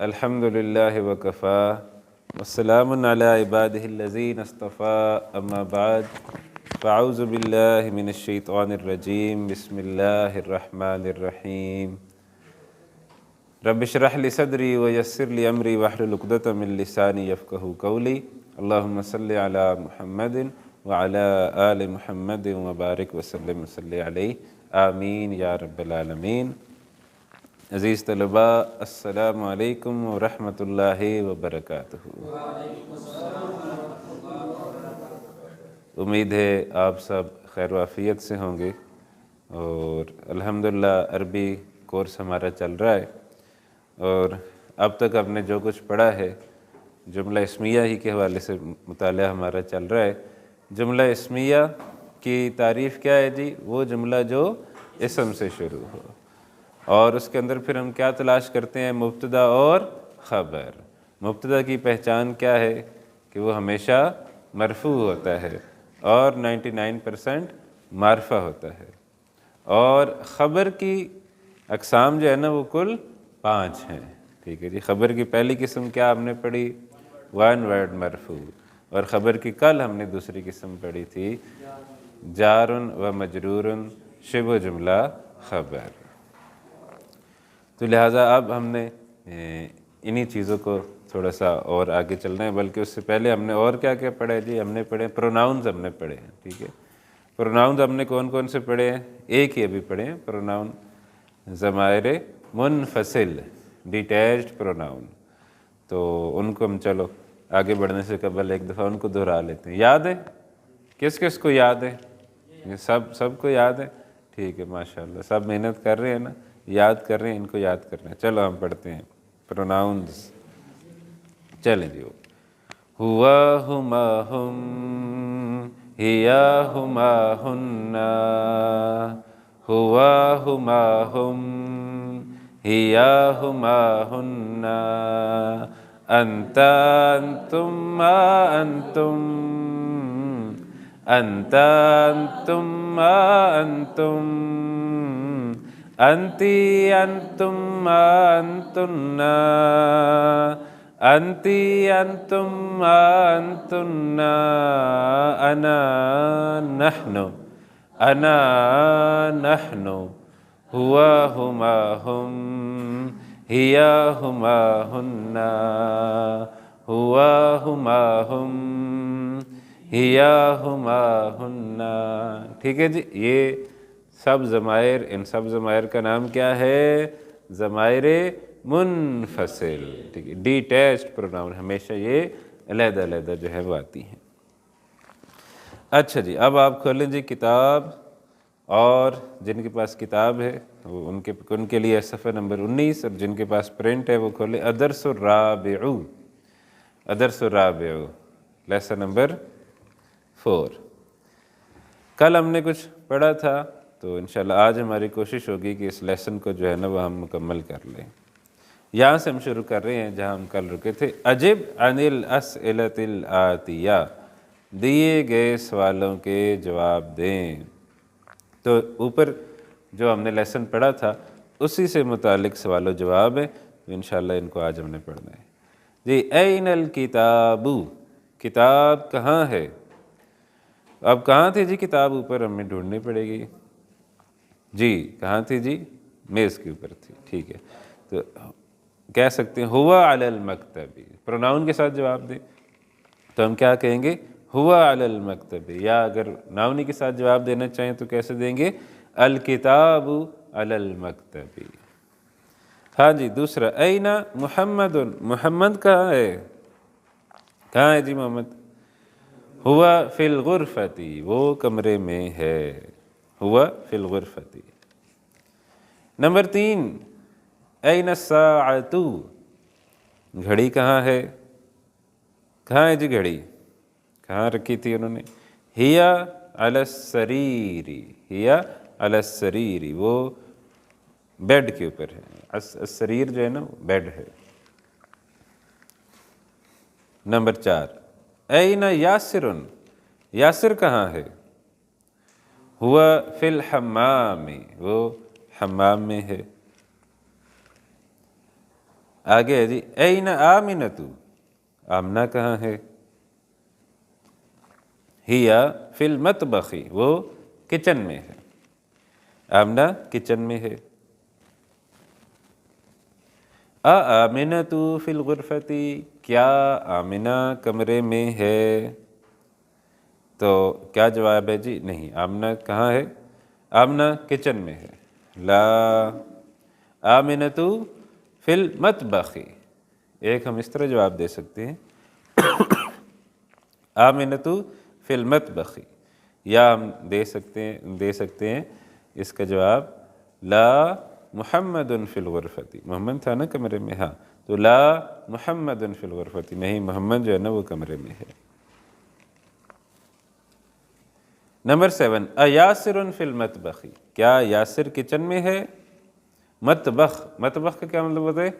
الحمدللہ وکفا والسلام علی عبادہ الذین اصطفیٰ اما بعد فاعوذ باللہ من الشیطان الرجیم بسم اللہ الرحمن الرحیم رب اشرح لی صدری ویسر لی امری واحلل عقدۃ من لسانی یفقہوا قولی اللہم صلی علی محمد وعلی آل محمد وبارک وسلم وصلی علیہ آمین یا رب العالمین۔ عزیز طلباء، السلام علیکم ورحمۃ اللہ وبرکاتہ۔ امید ہے آپ سب خیر و عافیت سے ہوں گے، اور الحمدللہ عربی کورس ہمارا چل رہا ہے، اور اب تک ہم نے جو کچھ پڑھا ہے جملہ اسمیہ ہی کے حوالے سے مطالعہ ہمارا چل رہا ہے۔ جملہ اسمیہ کی تعریف کیا ہے جی؟ وہ جملہ جو اسم سے شروع ہو، اور اس کے اندر پھر ہم کیا تلاش کرتے ہیں؟ مبتدا اور خبر۔ مبتدا کی پہچان کیا ہے؟ کہ وہ ہمیشہ مرفوع ہوتا ہے اور 99% معرفہ ہوتا ہے، اور خبر کی اقسام جو ہے نا وہ کل 5 ہیں۔ ٹھیک ہے جی، خبر کی پہلی قسم کیا ہم نے پڑھی؟ ون ورڈ مرفوع، اور خبر کی کل ہم نے دوسری قسم پڑھی تھی جار و مجرور شبہ جملہ خبر۔ تو لہٰذا اب ہم نے انہی چیزوں کو تھوڑا سا اور آگے چلنا ہے، بلکہ اس سے پہلے ہم نے اور کیا کیا پڑھا ہے جی؟ ہم نے پڑھے پروناؤنز، ہم نے پڑھے ہیں۔ ٹھیک ہے، پروناؤنز ہم نے کون کون سے پڑھے ہیں؟ ایک ہی ابھی پڑھے ہیں، پروناؤن ضمائر منفصل، ڈیٹیچڈ پروناؤن۔ تو ان کو ہم چلو آگے بڑھنے سے قبل ایک دفعہ ان کو دہرا لیتے ہیں۔ یاد ہے؟ کس کس کو یاد ہے؟ سب کو یاد ہے؟ ٹھیک ہے، ماشاءاللہ سب محنت کر رہے ہیں نا، یاد کر رہے ہیں، ان کو یاد کرنا ہے۔ چلو ہم پڑھتے ہیں پروناؤنز۔ چلیں جی، ہوا ہما ہم، ہیا ہما ہننا، ہوا ہما ہم، ہیا ہما ہننا، انت انتم ما انتم، انت انتم ما انتم، انتی انتم ما انتن، انتی انتم ما انتن، انا نحن، انا نحن، ہوا ہما ہم، ہیا ہما ہننا، ہوا ہما ہم، ہیا ہما ہننا۔ ٹھیک ہے جی، یہ سب ضمائر، ان سب ضمائر کا نام کیا ہے؟ ضمائر منفصل۔ ٹھیک ہے، ڈیٹیچڈ پروناؤن، ہمیشہ یہ علیحدہ علیحدہ جو ہے وہ آتی ہیں۔ اچھا جی، اب آپ کھولیں جی کتاب، اور جن کے پاس کتاب ہے وہ ان کے لیے صفحہ نمبر 19، اور جن کے پاس پرنٹ ہے وہ کھولیں الدرس الرابع، الدرس الرابع، لیسن نمبر 4۔ کل ہم نے کچھ پڑھا تھا، تو انشاءاللہ آج ہماری کوشش ہوگی کہ اس لیسن کو جو ہے نا وہ ہم مکمل کر لیں۔ یہاں سے ہم شروع کر رہے ہیں جہاں ہم کل رکے تھے۔ اجب عن الاسئلۃ الآتیہ، دیے گئے سوالوں کے جواب دیں۔ تو اوپر جو ہم نے لیسن پڑھا تھا اسی سے متعلق سوال و جواب ہے، تو انشاءاللہ ان کو آج ہم نے پڑھنا ہے جی۔ این الکتاب، کتاب کہاں ہے؟ اب کہاں تھی جی کتاب؟ اوپر ہمیں ڈھونڈنی پڑے گی جی۔ کہاں تھی جی؟ میز کے اوپر تھی۔ ٹھیک ہے، تو کہہ سکتے ہیں ہوا علی المکتب، پروناؤن کے ساتھ جواب دیں تو ہم کیا کہیں گے؟ ہوا علی المکتب، یا اگر ناؤنی کے ساتھ جواب دینا چاہیں تو کیسے دیں گے؟ الکتاب علی المکتب۔ ہاں جی، دوسرا این محمد، محمد کہاں ہے؟ کہاں ہے جی محمد؟ ہوا فی الغرفۃ، وہ کمرے میں ہے، ہوا فی الغرفۃ۔ نمبر 3، این الساعۃ، گھڑی کہاں ہے؟ کہاں ہے جی گھڑی؟ کہاں رکھی تھی انہوں نے؟ ہیا علی السریر، ہیا علی السریر، وہ بیڈ کے اوپر ہے۔ السریر جو ہے نا بیڈ ہے۔ نمبر 4، این یاسر، یاسر کہاں ہے؟ ہوا فی الحمام، وہ حمام میں ہے۔ آگے ہے جی این آمنۃ، آمنہ کہاں ہے؟ ہیا فی المطبخ، وہ کچن میں ہے، آمنہ کچن میں ہے۔ آمنۃ فی الغرفۃ، کیا آمنہ کمرے میں ہے؟ تو کیا جواب ہے جی؟ نہیں، آمنہ کہاں ہے؟ آمنہ کچن میں ہے۔ لا آمنۃ فی المطبخ، ایک ہم اس طرح جواب دے سکتے ہیں آمنۃ فی المطبخ، یا ہم دے سکتے ہیں اس کا جواب لا محمد فی الغرفۃ، محمد تھا نا کمرے میں، ہاں، تو لا محمد فی الغرفۃ، نہیں محمد جو ہے نا وہ کمرے میں ہے۔ نمبر 7، ایاسر فی المطبخ، کیا یاسر کچن میں ہے؟ مطبخ، مطبخ کا کیا مطلب ہوتا ہے؟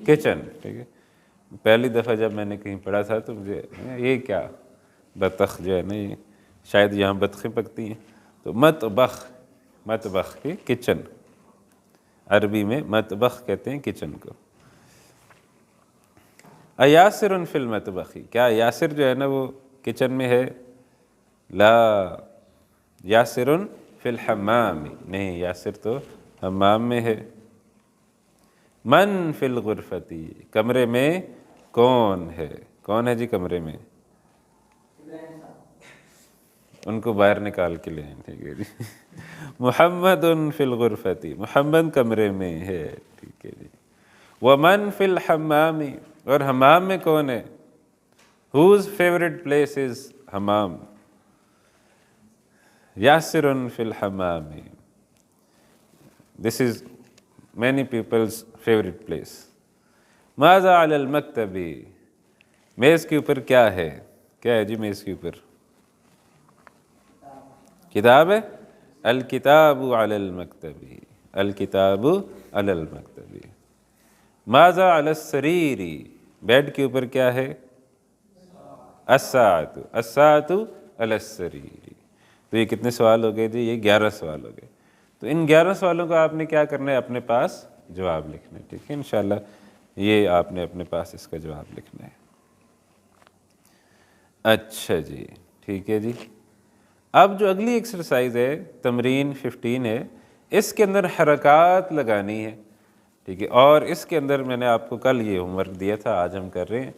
کچن، ٹھیک ہے۔ پہلی دفعہ جب میں نے کہیں پڑھا تھا تو مجھے یہ کیا بطخ جو ہے نا، یہ شاید یہاں بطخیں پکتی ہیں، تو مطبخ، مطبخ کی کچن، عربی میں مطبخ کہتے ہیں کچن کو۔ ایاسر فی المطبخ، کیا یاسر جو ہے نا وہ کچن میں ہے؟ لا یاسر فی الحمام، نہیں یاسر تو حمام میں ہے۔ من فی الغرفۃ، کمرے میں کون ہے؟ کون ہے جی کمرے میں؟ ان کو باہر نکال کے لے آئیں، ٹھیک ہے جی۔ محمد فی الغرفۃ، محمد کمرے میں ہے، ٹھیک ہے جی۔ ومن فی الحمام، اور حمام میں کون ہے؟ whose favorite place is حمام؟ یاسر فی الحمام، this is many people's favorite place۔ ماذا علی المکتب، میز کے اوپر کیا ہے؟ کیا ہے جی میز کے اوپر؟ کتاب ہے، الکتاب علی المکتب، الکتاب علی المکتب۔ ماذا علی السریر، بیڈ کے اوپر کیا ہے؟ الساعۃ، الساعۃ علی السریر۔ تو یہ کتنے سوال ہو گئے جی؟ یہ 11 سوال ہو گئے۔ تو ان 11 سوالوں کا آپ نے کیا کرنا ہے؟ اپنے پاس جواب لکھنا ہے، ٹھیک ہے، انشاءاللہ یہ آپ نے اپنے پاس اس کا جواب لکھنا ہے۔ اچھا جی، ٹھیک ہے جی۔ اب جو اگلی ایکسرسائز ہے، تمرین 15 ہے، اس کے اندر حرکات لگانی ہے، ٹھیک ہے، اور اس کے اندر میں نے آپ کو کل یہ ہوم ورک دیا تھا، آج ہم کر رہے ہیں۔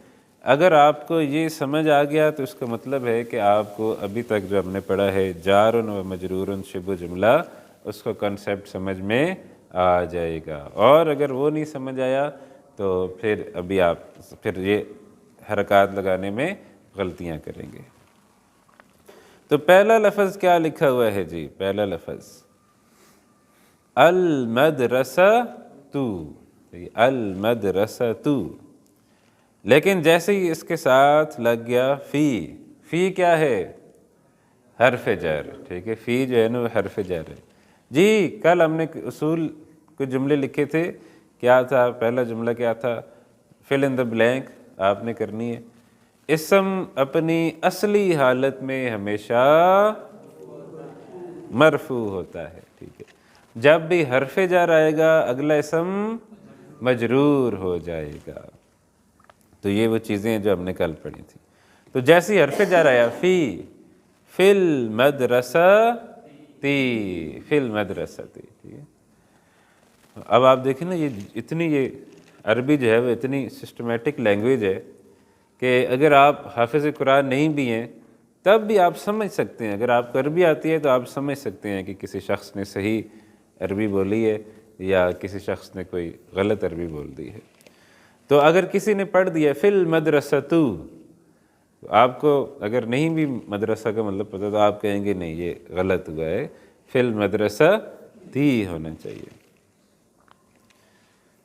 اگر آپ کو یہ سمجھ آ گیا تو اس کا مطلب ہے کہ آپ کو ابھی تک جو ہم نے پڑھا ہے جار و مجرور شبہ جملہ، اس کو کنسیپٹ سمجھ میں آ جائے گا، اور اگر وہ نہیں سمجھ آیا تو پھر ابھی آپ پھر یہ حرکات لگانے میں غلطیاں کریں گے۔ تو پہلا لفظ کیا لکھا ہوا ہے جی؟ پہلا لفظ المدرسۃ، المدرسۃ، لیکن جیسے ہی اس کے ساتھ لگ گیا فی، فی کیا ہے؟ حرف جر، ٹھیک ہے، فی جو ہے نا وہ حرف جر ہے جی۔ کل ہم نے اصول کچھ جملے لکھے تھے، کیا تھا پہلا جملہ؟ کیا تھا؟ فل ان دا بلینک آپ نے کرنی ہے۔ اسم اپنی اصلی حالت میں ہمیشہ مرفوع ہوتا ہے، ٹھیک ہے، جب بھی حرف جر آئے گا اگلا اسم مجرور ہو جائے گا۔ تو یہ وہ چیزیں ہیں جو ہم نے کل پڑھی تھی۔ تو جیسے ہی حرف جر آیا فی المدرسۃ، فی المدرسۃ، ٹھیک ہے۔ اب آپ دیکھیں نا، یہ اتنی یہ عربی جو ہے وہ اتنی سسٹمیٹک لینگویج ہے کہ اگر آپ حافظ قرآن نہیں بھی ہیں تب بھی آپ سمجھ سکتے ہیں، اگر آپ کو عربی آتی ہے تو آپ سمجھ سکتے ہیں کہ کسی شخص نے صحیح عربی بولی ہے یا کسی شخص نے کوئی غلط عربی بول دی ہے۔ تو اگر کسی نے پڑھ دیا فی المدرسۃ، تو آپ کو اگر نہیں بھی مدرسہ کا مطلب پتہ تو آپ کہیں گے نہیں یہ غلط ہوا ہے، فی المدرسۃ ہی ہونا چاہیے۔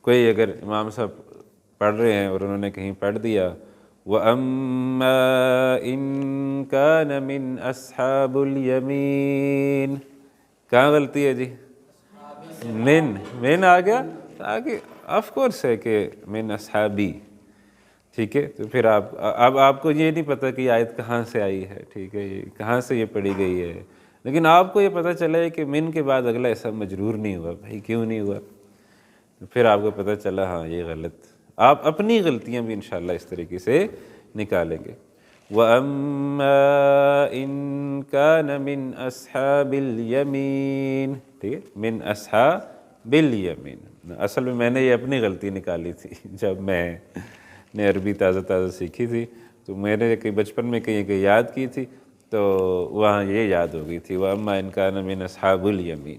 کوئی اگر امام صاحب پڑھ رہے ہیں اور انہوں نے کہیں پڑھ دیا وَأَمَّا إِن كَانَ مِنْ أَصْحَابِ الْيَمِينَ، کہاں غلطی ہے جی؟ من آ گیا آگے، آف کورس ہے کہ من اصحابی، ٹھیک ہے۔ تو پھر اب آپ کو یہ نہیں پتہ کہ یہ آیت کہاں سے آئی ہے، ٹھیک ہے، یہ کہاں سے یہ پڑھی گئی ہے، لیکن آپ کو یہ پتہ چلا ہے کہ من کے بعد اگلا اسم مجرور نہیں ہوا، بھائی کیوں نہیں ہوا؟ تو پھر آپ کو پتہ چلا ہاں یہ غلط آپ اپنی غلطیاں بھی انشاءاللہ اس طریقے سے نکالیں گے۔ وَأَمَّا إِن كَانَ مِنْ أَصْحَابِ الْيَمِينِ، ٹھیک ہے، من أصحاب اليمین، اصل میں نے یہ اپنی غلطی نکالی تھی جب میں نے عربی تازہ تازہ سیکھی تھی، تو میں نے کہیں بچپن میں کہیں یاد کی تھی، تو وہاں یہ یاد ہو گئی تھی وَأَمَّا إِن كَانَ مِنْ أَصْحَابِ الْيَمِينِ۔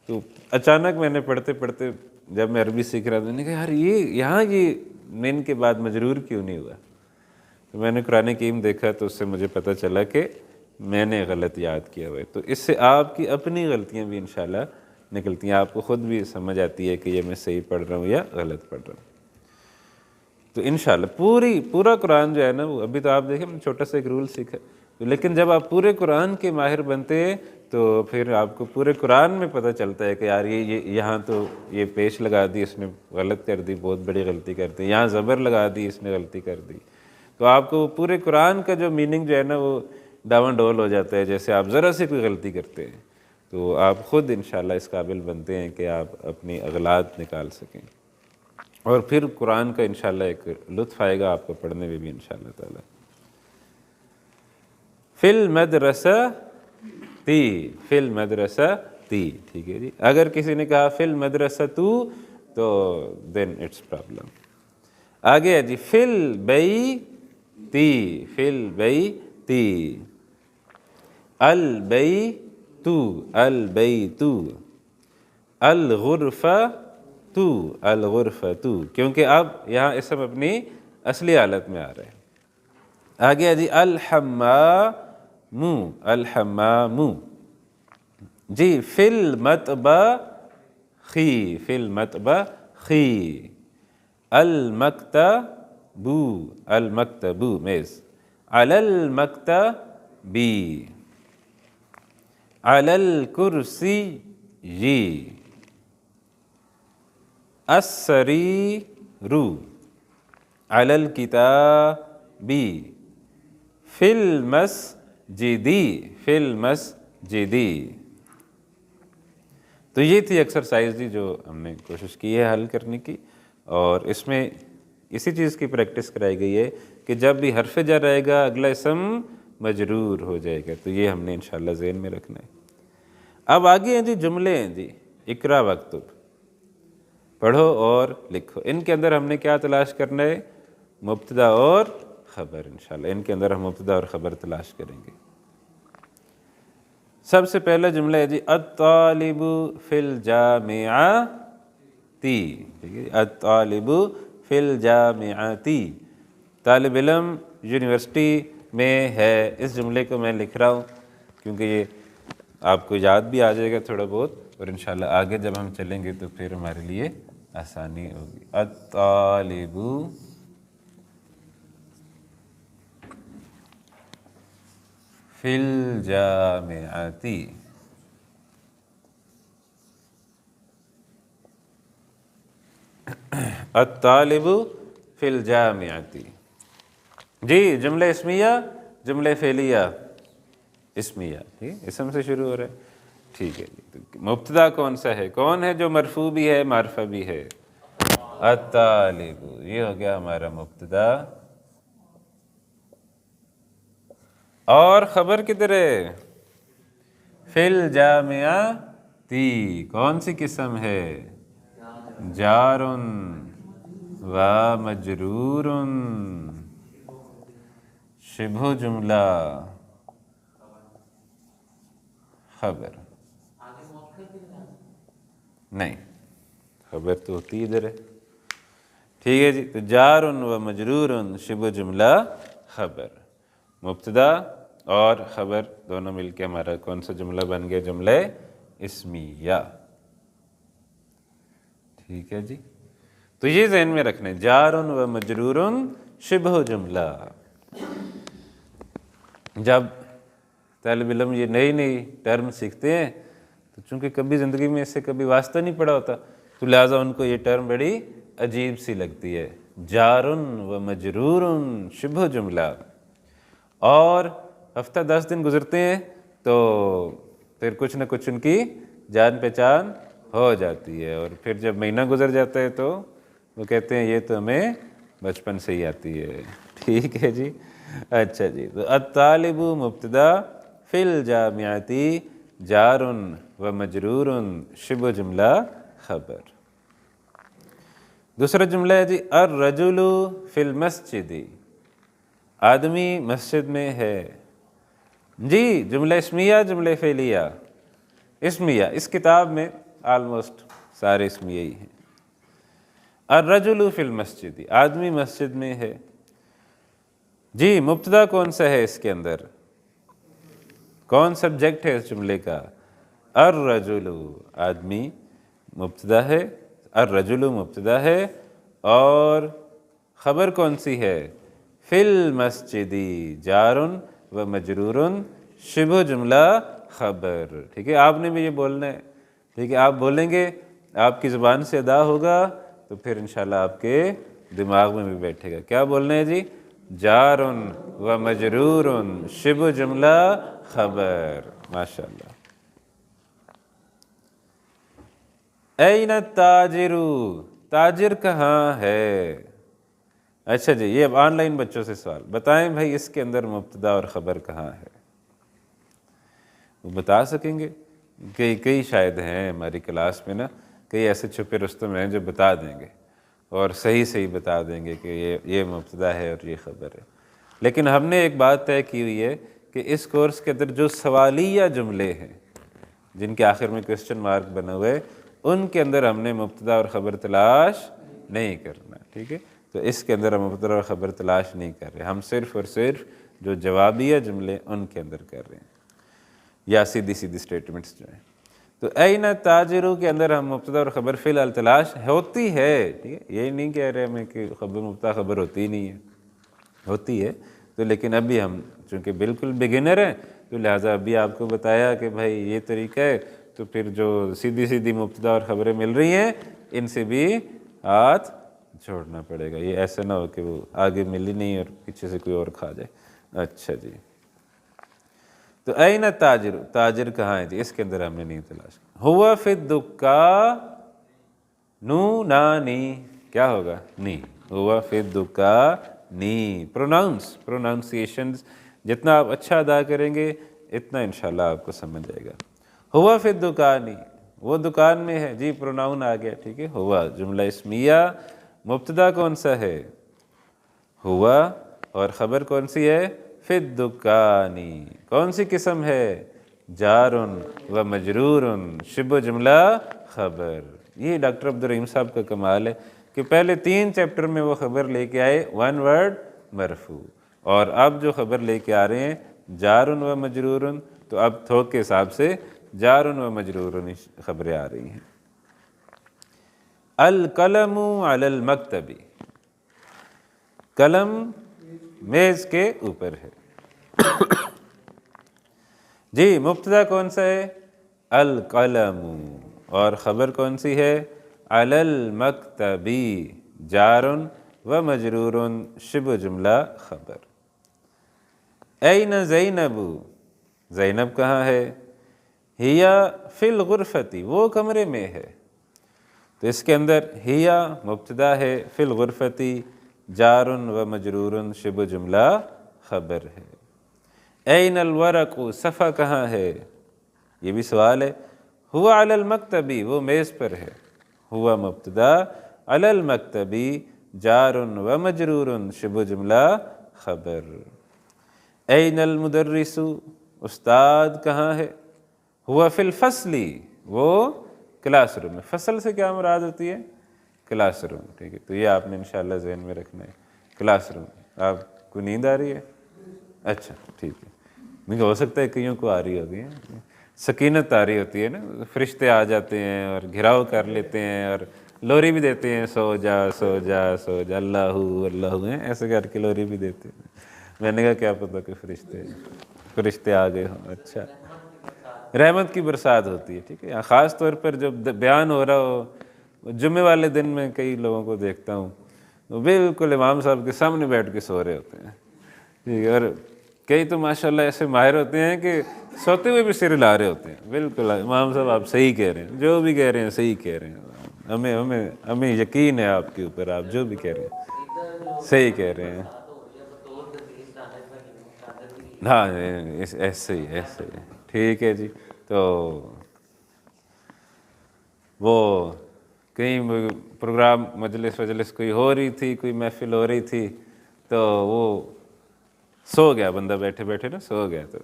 تو اچانک میں نے پڑھتے پڑھتے جب میں عربی سیکھ رہا تھا، میں نے کہا یار یہاں یہ من کے بعد مجرور کیوں نہیں ہوا؟ تو میں نے قرآن کریم دیکھا تو اس سے مجھے پتہ چلا کہ میں نے غلط یاد کیا ہوا ہے۔ تو اس سے آپ کی اپنی غلطیاں بھی انشاءاللہ نکلتی ہیں، آپ کو خود بھی سمجھ آتی ہے کہ یہ میں صحیح پڑھ رہا ہوں یا غلط پڑھ رہا ہوں۔ تو انشاءاللہ پورا قرآن جو ہے نا، وہ ابھی تو آپ دیکھیں چھوٹا سا ایک رول سیکھا، لیکن جب آپ پورے قرآن کے ماہر بنتے ہیں تو پھر آپ کو پورے قرآن میں پتہ چلتا ہے کہ یار یہ یہاں تو یہ پیش لگا دی اس نے غلط کر دی، بہت بڑی غلطی کر دی، یہاں زبر لگا دی اس نے غلطی کر دی۔ تو آپ کو پورے قرآن کا جو میننگ جو ہے نا وہ ڈاون ڈول ہو جاتا ہے، جیسے آپ ذرا سے کوئی غلطی کرتے ہیں تو آپ خود انشاءاللہ اس قابل بنتے ہیں کہ آپ اپنی اغلاط نکال سکیں، اور پھر قرآن کا انشاءاللہ ایک لطف آئے گا آپ کو پڑھنے میں بھی انشاءاللہ تعالی۔ فی المدرسہ تی، فی المدرسہ تی، ٹھیک ہے جی۔ اگر کسی نے کہا فی المدرسہ تو دین اٹس پرابلم۔ آگے ہے جی فی البیتی، فی البیتی، البیتو، البیتو، الغرفتو، الغرفتو، کیونکہ اب یہاں اسم اپنی اصلی حالت میں آ رہا ہے۔ آگے ہے جی الحمام، الحمام جی، فی المطبخ، فی المطبخ، المکتب، المکتب میز، علی المکتب، علی الکرسی، السریر، علی الکتاب، فی المسجد، فی المسجد۔ تو یہ تھی ایکسرسائز جی جو ہم نے کوشش کی ہے حل کرنے کی، اور اس میں اسی چیز کی پریکٹس کرائی گئی ہے کہ جب بھی حرف جر رہے گا اگلا اسم مجرور ہو جائے گا، تو یہ ہم نے انشاءاللہ ذہن میں رکھنا ہے۔ اب آگے ہیں جی جملے ہیں جی، اقرا واکتب، پڑھو اور لکھو۔ ان کے اندر ہم نے کیا تلاش کرنا ہے؟ مبتدا اور خبر۔ انشاءاللہ ان کے اندر ہم مبتدا اور خبر تلاش کریں گے۔ سب سے پہلا جملہ ہے جی الطالب فی الجامعۃ، ٹھیک ہے، الطالب فی الجامعۃ، طالب علم یونیورسٹی میں ہے۔ اس جملے کو میں لکھ رہا ہوں کیونکہ یہ آپ کو یاد بھی آ جائے گا تھوڑا بہت، اور انشاءاللہ آگے جب ہم چلیں گے تو پھر ہمارے لیے آسانی ہوگی۔ الطالب فی الجامعۃ، الطالب فی الجامعۃ جی، جملہ اسمیہ، جملہ فعلیہ، اسمیہ، ٹھیک، اسم سے شروع ہو رہا ہے، ٹھیک ہے جی۔ مبتدا کون سا ہے؟ کون ہے جو مرفوع بھی ہے معرفہ بھی ہے؟ الطالب، یہ ہو گیا ہمارا مبتدا، اور خبر کدھر ہے؟ فی الجامعۃ، کون سی قسم ہے؟ جار و مجرور، شبہ جملہ، خبر نہیں، خبر تو ہوتی ادھر ہے، ٹھیک ہے جی۔ تو جار و مجرور، شبہ جملہ، خبر، مبتدا اور خبر دونوں مل کے ہمارا کون سا جملہ بن گیا؟ جملہ اسمیہ، ٹھیک ہے جی۔ تو یہ ذہن میں رکھنا ہے، جار و مجرور شبہ جملہ۔ جب طالب علم یہ نئی نئی ٹرم سیکھتے ہیں تو چونکہ کبھی زندگی میں اس سے کبھی واسطہ نہیں پڑا ہوتا، تو لہٰذا ان کو یہ ٹرم بڑی عجیب سی لگتی ہے، جار و مجرور شبہ جملہ۔ اور ہفتہ 10 دن گزرتے ہیں تو پھر کچھ نہ کچھ ان کی جان پہچان ہو جاتی ہے، اور پھر جب مہینہ گزر جاتا ہے تو وہ کہتے ہیں یہ تو ہمیں بچپن سے ہی آتی ہے. ٹھیک ہے جی. اچھا جی. تو الطالب مبتدا فی الجامعتی جار و مجرور شبہ جملہ خبر. دوسرا جملہ ہے جی الرجل فی المسجد، آدمی مسجد میں ہے. جی جملہ اسمیہ جملہ فعلیہ. اسمیہ اس کتاب میں آلموسٹ سارے اسمیہ ہی ہیں. الرجل فی المسجد، آدمی مسجد میں ہے. جی مبتدا کون سا ہے اس کے اندر؟ کون سبجیکٹ ہے اس جملے کا؟ الرجل، آدمی مبتدا ہے، الرجل مبتدا ہے، اور خبر کون سی ہے؟ فی المسجد جار و مجرور شبہ جملہ خبر. ٹھیک ہے، آپ نے بھی یہ بولنا ہے. ٹھیک ہے، آپ بولیں گے، آپ کی زبان سے ادا ہوگا تو پھر انشاءاللہ آپ کے دماغ میں بھی بیٹھے گا. کیا بولنا ہے جی؟ جار و مجرور شبہ جملہ خبر. ماشاءاللہ. این التاجر، تاجر کہاں ہے؟ اچھا جی، یہ اب آن لائن بچوں سے سوال. بتائیں بھائی اس کے اندر مبتدا اور خبر کہاں ہے؟ وہ بتا سکیں گے؟ کئی شاید ہیں ہماری کلاس میں نا، کئی ایسے چھپے رستم ہیں جو بتا دیں گے اور صحیح بتا دیں گے کہ یہ مبتدا ہے اور یہ خبر ہے. لیکن ہم نے ایک بات طے کی ہوئی ہے کہ اس کورس کے اندر جو سوالیہ جملے ہیں جن کے آخر میں کوسچن مارک بنا ہوئے، ان کے اندر ہم نے مبتدا اور خبر تلاش نہیں کرنا. ٹھیک ہے، تو اس کے اندر ہم مبتدا اور خبر تلاش نہیں کر رہے، ہم صرف اور صرف جو جوابیہ جملے ان کے اندر کر رہے ہیں، یا سیدھی سٹیٹمنٹس جو ہیں. تو این تاجرو کے اندر ہم مبتدا اور خبر فی الحال تلاش ہوتی ہے. ٹھیک ہے، یہ نہیں کہہ رہے ہمیں کہ خبر مبتدا خبر ہوتی ہی نہیں ہے، ہوتی ہے. تو لیکن ابھی ہم چونکہ بالکل بگنر ہیں تو لہٰذا ابھی آپ کو بتایا کہ بھائی یہ طریقہ ہے، تو پھر جو سیدھی مبتدا اور خبریں مل رہی ہیں ان سے بھی ہاتھ چھوڑنا پڑے گا. یہ ایسا نہ ہو کہ وہ آگے ملی نہیں اور پیچھے سے کوئی اور کھا جائے. اچھا جی، تو این تاجر، تاجر کہاں ہے جی؟ اس کے اندر ہم نے نہیں تلاش. ہوا فی الدکان نانی، کیا ہوگا؟ نی. ہوا فی الدکان نی. پروناؤنسیشنز جتنا آپ اچھا ادا کریں گے اتنا انشاءاللہ آپ کو سمجھ جائے گا. ہوا فی الدکان، وہ دکان میں ہے. جی پروناؤن آ گیا. ٹھیک ہے، ہوا جملہ اسمیہ، مبتدا کون سا ہے؟ ہوا، اور خبر کون سی ہے؟ فی الدکان. کون سی قسم ہے؟ جار و مجرور شبہ جملہ خبر. یہ ڈاکٹر عبدالرحیم صاحب کا کمال ہے کہ پہلے 3 چیپٹر میں وہ خبر لے کے آئے 1 ورڈ مرفوع، اور اب جو خبر لے کے آ رہے ہیں جار و مجرور، تو اب تھوک کے حساب سے جار و مجرور خبریں آ رہی ہیں. القلم علی المکتب، قلم میز کے اوپر ہے. جی مبتدا کون سا ہے؟ القلم، اور خبر کون سی ہے؟ علی المکتب جار و مجرور شبہ جملہ خبر. این زینب، زینب کہاں ہے؟ ہیا فی الغرفۃ، وہ کمرے میں ہے. تو اس کے اندر ہیا مبتدا ہے، فی الغرفۃ جار و مجرور شبہ جملہ خبر ہے. این الورق، صفحہ کہاں ہے؟ یہ بھی سوال ہے. ہوا علی المکتب، وہ میز پر ہے. ہوا مبتدا، علی المکتب جار و مجرور شبہ جملہ خبر. این المدرس، استاد کہاں ہے؟ ہوا فی الفصل، وہ کلاس روم میں. فصل سے کیا مراد ہوتی ہے؟ Class room. ٹھیک ہے، تو یہ آپ نے انشاءاللہ ذہن میں رکھنا ہے. Class room. آپ کو نیند آ رہی ہے؟ اچھا ٹھیک ہے، نہیں ہو سکتا ہے کئیوں کو آ رہی ہوگی. سکینت آ رہی ہوتی ہے نا، فرشتے آ جاتے ہیں اور گھراؤ کر لیتے ہیں اور لوری بھی دیتے ہیں، سو جا سو جا سو جا اللہ اللہ ہیں، ایسے کر کے لوری بھی دیتے ہیں. میں نے کہا کیا پتہ کہ فرشتے آ گئے ہوں. اچھا، رحمت کی برسات ہوتی ہے. ٹھیک ہے، خاص طور پر جب بیان ہو رہا ہو، جمعے والے دن میں کئی لوگوں کو دیکھتا ہوں وہ بالکل امام صاحب کے سامنے بیٹھ کے سو رہے ہوتے ہیں. ٹھیک ہے، اور کئی تو ماشاءاللہ ایسے ماہر ہوتے ہیں کہ سوتے ہوئے بھی سر ہلا رہے ہوتے ہیں. بالکل امام صاحب آپ صحیح کہہ رہے ہیں، جو بھی کہہ رہے ہیں صحیح کہہ رہے ہیں. ہمیں یقین ہے آپ کے اوپر، آپ جو بھی کہہ رہے ہیں صحیح کہہ رہے ہیں. ہاں ایسے ہی ٹھیک ہے جی. تو وہ کہیں پروگرام مجلس کوئی ہو رہی تھی، کوئی محفل ہو رہی تھی، تو وہ سو گیا بندہ بیٹھے بیٹھے نا، سو گیا. تو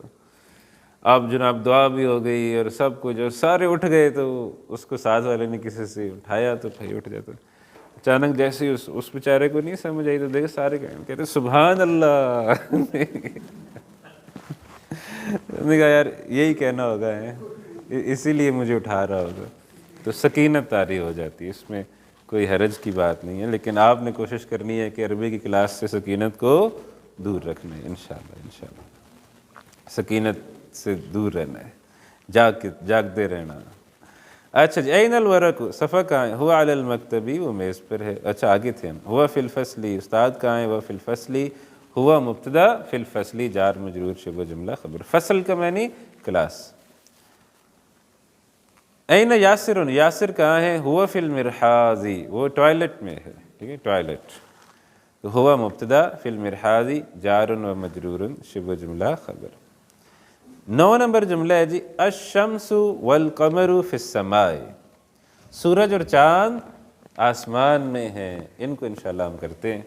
اب جناب دعا بھی ہو گئی اور سب کچھ، اور سارے اٹھ گئے. تو اس کو ساز والے نے کسی سے اٹھایا تو بھائی اٹھ جاتا. اچانک جیسے ہی اس بیچارے کو نہیں سمجھ آئی تو دیکھا سارے کہتے سبحان اللہ. نے کہا یار یہی کہنا ہوگا ہے، اسی لیے مجھے اٹھا رہا ہوگا. تو سکینت طاری ہو جاتی ہے، اس میں کوئی حرج کی بات نہیں ہے. لیکن آپ نے کوشش کرنی ہے کہ عربی کی کلاس سے سکینت کو دور رکھنا ہے. انشاءاللہ سکینت سے دور رہنا ہے، جاگتے رہنا. اچھا جی، این الورق، صفحہ کہاں ہے؟ ہوا علی المکتبی، وہ میز پر ہے. اچھا آگے تھے ہم. ہوا فی الفصلی، استاد کہاں ہے؟ وہ فی الفصلی. ہوا مبتدا، فی الفصلی جار مجرور شبہ جملہ خبر. فصل کا معنی کلاس. این یاسر، یاسر کہاں ہے؟ ہوا فی المرحاض، وہ ٹوائلٹ میں ہے. ٹھیک ہے، ٹوائلٹ. تو ہوا مبتدا، فی المرحاض جار و مجرور شبہ جملہ خبر. 9 نمبر جملہ ہے جی، الشمس والقمر فی السماء، سورج اور چاند آسمان میں ہیں. ان کو انشاءاللہ ہم کرتے ہیں.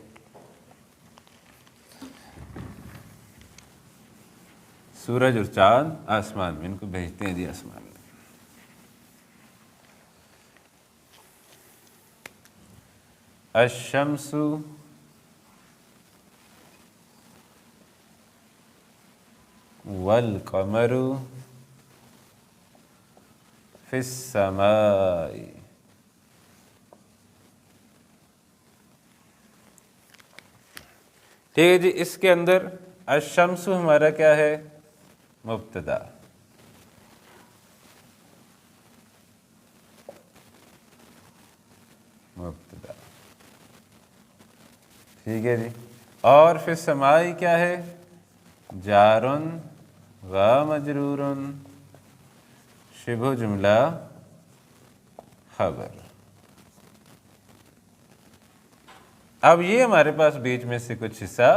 سورج اور چاند آسمان میں، ان کو بھیجتے ہیں جی آسمان میں. الشمس والقمر فی السماء. ٹھیک ہے جی. اس کے اندر الشمس ہمارا کیا ہے؟ مبتدا. ٹھیک ہے جی. اور فی السماء کیا ہے؟ جار و مجرور شبہ جملہ خبر. اب یہ ہمارے پاس بیچ میں سے کچھ حصہ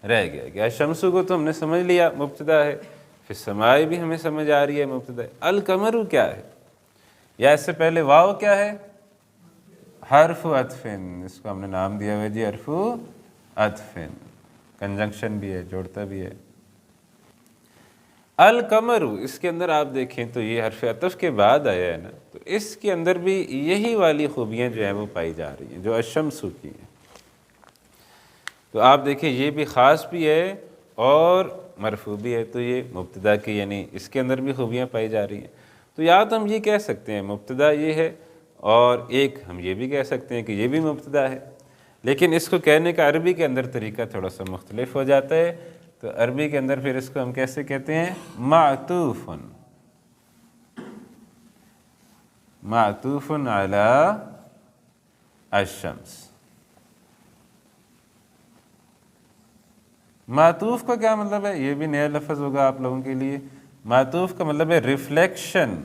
رہ گیا کہ الشمس کو تو ہم نے سمجھ لیا مبتدا ہے، فی السماء بھی ہمیں سمجھ آ رہی ہے مبتدا ہے. القمر کیا ہے؟ یا اس سے پہلے واو کیا ہے؟ حرف عطف. اس کو ہم نے نام دیا ہوا جی حرف عطف، کنجنکشن بھی ہے، جوڑتا بھی ہے. القمر، اس کے اندر آپ دیکھیں تو یہ حرف عطف کے بعد آیا ہے نا، تو اس کے اندر بھی یہی والی خوبیاں جو ہیں وہ پائی جا رہی ہیں جو الشمس کی ہیں. تو آپ دیکھیں یہ بھی خاص بھی ہے اور مرفوع بھی ہے. تو یہ مبتدا کی یعنی اس کے اندر بھی خوبیاں پائی جا رہی ہیں. تو یا تو ہم یہ کہہ سکتے ہیں مبتدا یہ ہے، اور ایک ہم یہ بھی کہہ سکتے ہیں کہ یہ بھی مبتدا ہے. لیکن اس کو کہنے کا عربی کے اندر طریقہ تھوڑا سا مختلف ہو جاتا ہے. تو عربی کے اندر پھر اس کو ہم کیسے کہتے ہیں؟ معطوف. معطوف علی الشمس. معطوف کا کیا مطلب ہے؟ یہ بھی نیا لفظ ہوگا آپ لوگوں کے لیے. معطوف کا مطلب ہے ریفلیکشن،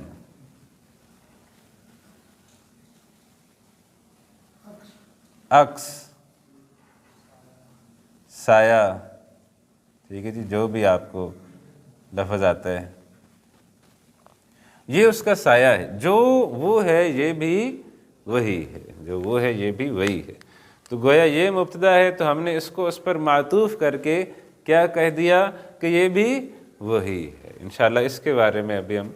عکس، سایہ. ٹھیک ہے جی، جو بھی آپ کو لفظ آتا ہے یہ اس کا سایہ ہے. جو وہ ہے یہ بھی وہی ہے، جو وہ ہے یہ بھی وہی ہے. تو گویا یہ مبتدا ہے تو ہم نے اس کو اس پر معطوف کر کے کیا کہہ دیا کہ یہ بھی وہی ہے. انشاءاللہ اس کے بارے میں ابھی ہم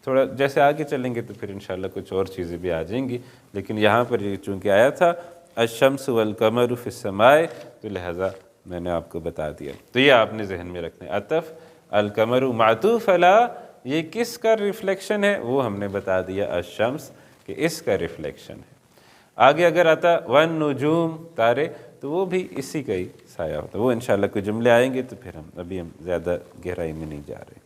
تھوڑا جیسے آگے چلیں گے تو پھر انشاءاللہ کچھ اور چیزیں بھی آ جائیں گی. لیکن یہاں پر یہ چونکہ آیا تھا الشمس والقمر فی السماء، تو لہذا میں نے آپ کو بتا دیا. تو یہ آپ نے ذہن میں رکھنا ہے. عطف القمر معطوف علی، یہ کس کا ریفلیکشن ہے؟ وہ ہم نے بتا دیا الشمس کہ اس کا ریفلیکشن ہے. آگے اگر آتا والنجوم، تارے، تو وہ بھی اسی کا ہی سایہ ہوتا ہے. وہ انشاءاللہ کوئی جملے آئیں گے تو پھر ابھی ہم زیادہ گہرائی میں نہیں جا رہے.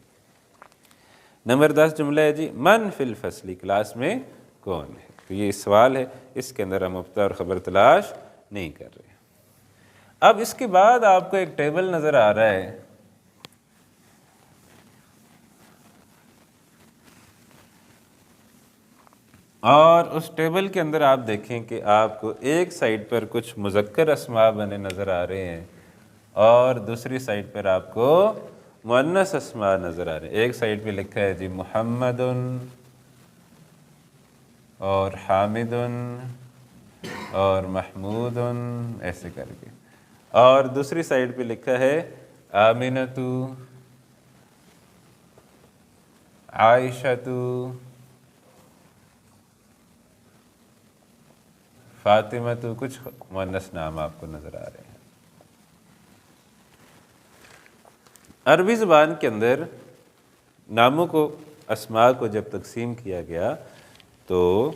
نمبر 10 جملہ ہے جی، من فی الفصل، کلاس میں کون ہے؟ تو یہ سوال ہے، اس کے اندر ہم مبتدا اور خبر تلاش نہیں کر رہے. اب اس کے بعد آپ کو ایک ٹیبل نظر آ رہا ہے. اور اس ٹیبل کے اندر آپ دیکھیں کہ آپ کو ایک سائڈ پر کچھ مذکر اسماء بنے نظر آ رہے ہیں اور دوسری سائڈ پر آپ کو مؤنث اسماء نظر آ رہے ہیں. ایک سائڈ پہ لکھا ہے جی محمد اور حامد اور محمود ایسے کر کے، اور دوسری سائڈ پہ لکھا ہے آمنۃ، عائشۃ، فاطمۃ، کچھ مؤنث نام آپ کو نظر آ رہے ہیں. عربی زبان کے اندر ناموں کو، اسماء کو جب تقسیم کیا گیا تو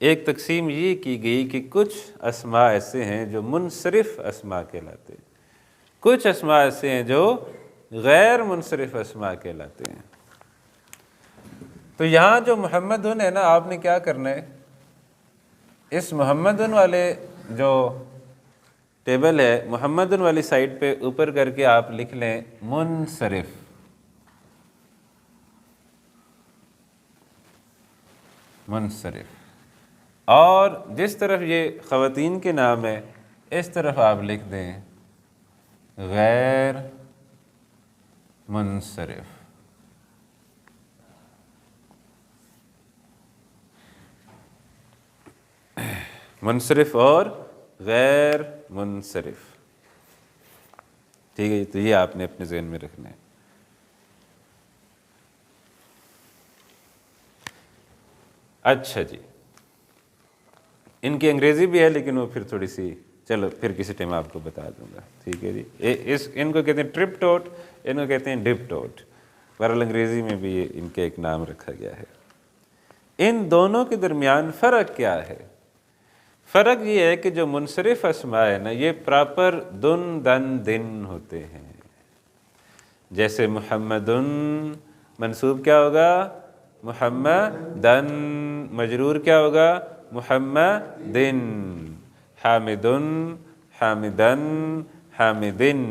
ایک تقسیم یہ کی گئی کہ کچھ اسماء ایسے ہیں جو منصرف اسماء کہلاتے ہیں، کچھ اسماء ایسے ہیں جو غیر منصرف اسماء کہلاتے ہیں. تو یہاں جو محمد ہے نا، آپ نے کیا کرنا ہے، اس محمد والے جو ٹیبل ہے، محمد والی سائڈ پہ اوپر کر کے آپ لکھ لیں منصرف. منصرف. اور جس طرف یہ خواتین کے نام ہے اس طرف آپ لکھ دیں غیر منصرف. منصرف اور غیر منصرف. ٹھیک ہے، تو یہ آپ نے اپنے ذہن میں رکھنا ہے. اچھا جی، ان کی انگریزی بھی ہے لیکن وہ پھر تھوڑی سی، چلو پھر کسی ٹائم آپ کو بتا دوں گا. ٹھیک ہے جی، ان کو کہتے ہیں ٹرپ ٹوٹ، ان کو کہتے ہیں ڈپ ٹوٹ. بہرحال انگریزی میں بھی ان کا ایک نام رکھا گیا ہے. ان دونوں کے درمیان فرق کیا ہے؟ فرق یہ ہے کہ جو منصرف اسماء ہے نا، یہ پراپر دن دن دن ہوتے ہیں. جیسے محمد منصوب کیا ہوگا؟ محمدن. مجرور کیا ہوگا؟ محمدن. حامد حامدن حامدن.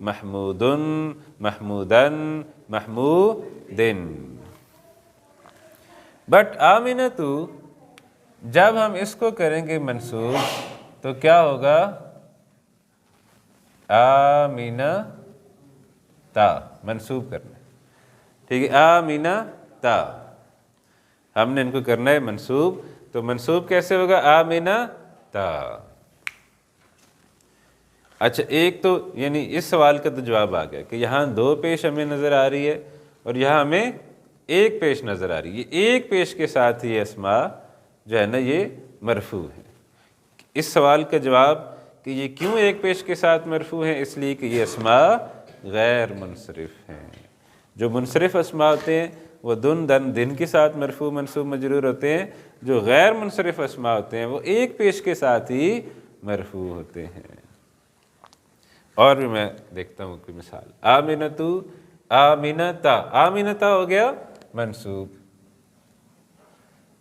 محمود محمودن محمودن. بٹ آمنۃ جب ہم اس کو کریں گے منصوب تو کیا ہوگا؟ آمینہ تا. منصوب کرنا ہے، ٹھیک ہے، آمینہ تا. ہم نے ان کو کرنا ہے منصوب، تو منصوب کیسے ہوگا؟ آمینہ تا. اچھا، ایک تو یعنی اس سوال کا تو جواب آ گیا کہ یہاں دو پیش ہمیں نظر آ رہی ہے اور یہاں ہمیں ایک پیش نظر آ رہی ہے. یہ ایک پیش کے ساتھ یہ اسماء جو ہے نا یہ مرفوع ہے. اس سوال کا جواب کہ یہ کیوں ایک پیش کے ساتھ مرفوع ہیں، اس لیے کہ یہ اسماء غیر منصرف ہیں. جو منصرف اسماء ہوتے ہیں وہ دن دن دن کے ساتھ مرفوع منصوب مجرور ہوتے ہیں. جو غیر منصرف اسماء ہوتے ہیں وہ ایک پیش کے ساتھ ہی مرفوع ہوتے ہیں. اور بھی میں دیکھتا ہوں کوئی مثال. آمنۃ، آمنتا. آمنتا ہو گیا منصوب.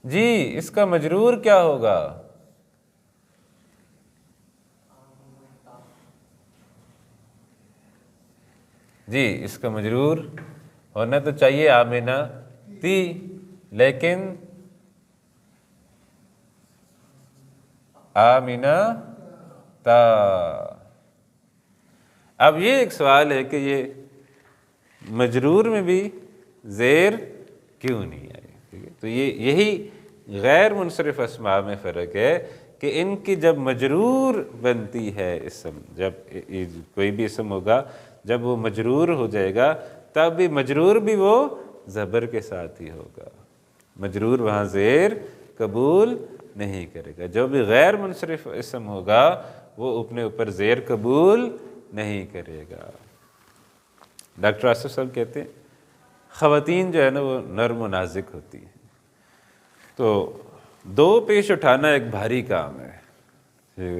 جی اس کا مجرور کیا ہوگا؟ جی اس کا مجرور ہونا تو چاہیے آمنہ تی، لیکن آمنہ تا. اب یہ ایک سوال ہے کہ یہ مجرور میں بھی زیر کیوں نہیں آئی؟ ٹھیک ہے، تو یہی غیر منصرف اسماء میں فرق ہے کہ ان کی جب مجرور بنتی ہے اسم، جب کوئی بھی اسم ہوگا جب وہ مجرور ہو جائے گا تب بھی مجرور بھی وہ زبر کے ساتھ ہی ہوگا. مجرور وہاں زیر قبول نہیں کرے گا. جو بھی غیر منصرف اسم ہوگا وہ اپنے اوپر زیر قبول نہیں کرے گا. ڈاکٹر آصف صاحب کہتے ہیں خواتین جو ہے نا وہ نرم و نازک ہوتی ہیں، تو دو پیش اٹھانا ایک بھاری کام ہے.